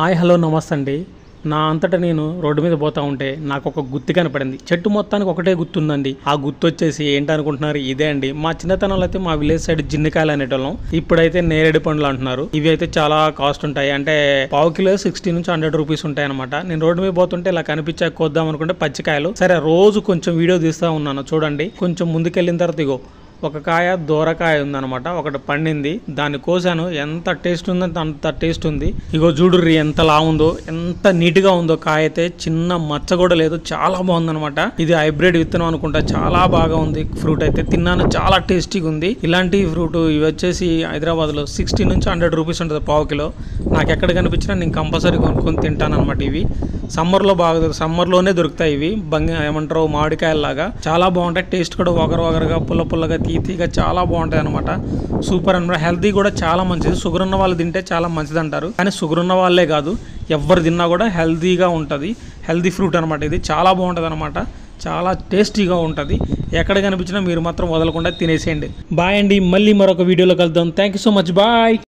Hi hello నమస్తే అండి. నా అంతటా నేను రోడ్డు మీద పోతా ఉంటే నాకు ఒక గుత్తి కనపడింది. చెట్టు మొత్తానికి ఒకటే గుర్తుందండి. ఆ గుర్తు వచ్చేసి ఏంటనుకుంటున్నారు, ఇదే అండి. మా చిన్నతనంలో అయితే మా విలేజ్ సైడ్ జిన్నకాయలు అనేటోళ్ళం. ఇప్పుడైతే నేరేడు పండ్లు అంటున్నారు. ఇవి అయితే చాలా కాస్ట్ ఉంటాయి. అంటే పావు కిలో 60 నుంచి 100 రూపీస్ ఉంటాయి అనమాట. నేను రోడ్డు మీద పోతుంటే ఇలా కనిపించాక కోద్దాం అనుకుంటే పచ్చికాయలు. సరే రోజు కొంచెం వీడియో తీస్తా ఉన్నాను చూడండి. కొంచెం ముందుకెళ్ళిన తర్వాత ఇగో ఒక కాయ దూరకాయ ఉందన్నమాట. ఒకటి పండింది, దాన్ని కోసాను. ఎంత టేస్ట్ ఉందంటే అంత టేస్ట్ ఉంది. ఇగో చూడుర్రి ఎంత లా ఉందో, ఎంత నీట్ గా ఉందో. కాయ అయితే చిన్న మచ్చ కూడా లేదు, చాలా బాగుందన్నమాట. ఇది హైబ్రిడ్ విత్తనం అనుకుంటా, చాలా బాగా ఉంది. ఫ్రూట్ అయితే తిన్నాను, చాలా టేస్టీగా ఉంది. ఇలాంటి ఫ్రూట్ ఇవి వచ్చేసి హైదరాబాద్ లో 60 నుంచి 100 రూపీస్ ఉంటుంది పావు కిలో. నాకు ఎక్కడ కనిపించినా నేను కంపల్సరీ కొనుక్కొని తింటాను అనమాట. ఇవి సమ్మర్ లో బాగా సమ్మర్ లోనే దొరుకుతాయి. ఇవి ఏమంటారు మామిడికాయలాగా చాలా బాగుంటాయి. టేస్ట్ కూడా వగరగా పుల్ల పుల్లగా తీగా చాలా బాగుంటాయి అనమాట. సూపర్ అనమాట. హెల్తీ కూడా చాలా మంచిది. షుగర్ ఉన్న వాళ్ళు తింటే చాలా మంచిది అంటారు. కానీ షుగర్ ఉన్న వాళ్ళే కాదు, ఎవరు తిన్నా కూడా హెల్తీగా ఉంటుంది. హెల్తీ ఫ్రూట్ అనమాట. ఇది చాలా బాగుంటుంది అనమాట. చాలా టేస్టీగా ఉంటుంది. ఎక్కడ కనిపించినా మీరు మాత్రం వదలకుండా తినేసేయండి. బాయ్ అండి. మళ్ళీ మరొక వీడియోలో కలుద్దాం. Thank you so much. Bye.